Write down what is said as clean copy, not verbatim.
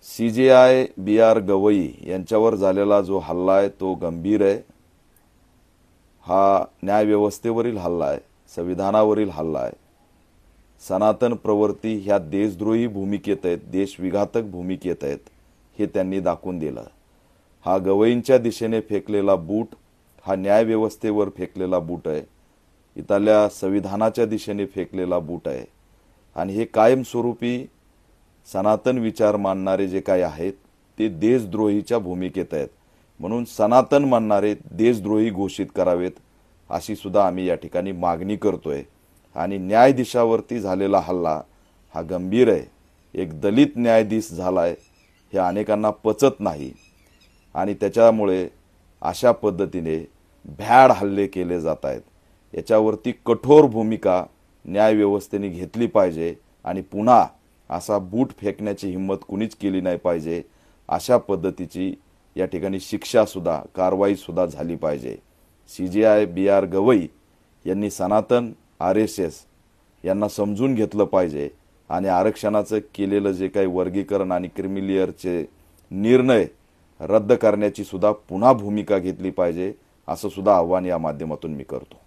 CJI BR Gavai यांच्यावर झालेला जो हल्ला आहे तो गंभीर आहे। हा न्यायव्यवस्थेवरील हल्ला आहे, संविधानावरील हल्ला आहे। सनातन प्रवृत्ती ह्या देशद्रोही भूमिकेत आहेत, देशविघातक भूमिकेत आहेत हे त्यांनी दाखवून दिलं। हा गवईंच्या दिशेने फेकलेला बूट हा न्यायव्यवस्थेवर फेकलेला बूट आहे, इथल्या संविधानाच्या दिशेने फेकलेला बूट आहे। आणि हे कायमस्वरूपी सनातन विचार मानणारे जे काही आहेत ते देशद्रोहीच्या भूमिकेत आहेत, म्हणून सनातन मानणारे देशद्रोही घोषित करावेत अशी सुद्धा आम्ही या ठिकाणी मागणी करतोय। आणि न्यायाधीशावरती झालेला हल्ला हा गंभीर आहे। एक दलित न्यायाधीश झालाय हे अनेकांना पचत नाही आणि त्याच्यामुळे अशा पद्धतीने भ्याड हल्ले केले जात आहेत। याच्यावरती कठोर भूमिका न्यायव्यवस्थेने घेतली पाहिजे आणि पुन्हा असा बूट फेकण्याची हिम्मत कुणीच केली नाही पाहिजे। अशा पद्धतीची या ठिकाणी शिक्षा सुद्धा कारवाई सुद्धा झाली पाहिजे। CJI BR गवई यांनी सनातन RSS यांना समजून घेतलं पाहिजे आणि आरक्षणाचं केलेलं जे काही वर्गीकरण आणि क्रिमिलियरचे निर्णय रद्द करण्याची सुद्धा पुन्हा भूमिका घेतली पाहिजे असं सुद्धा आव्हान या माध्यमातून मी करतो।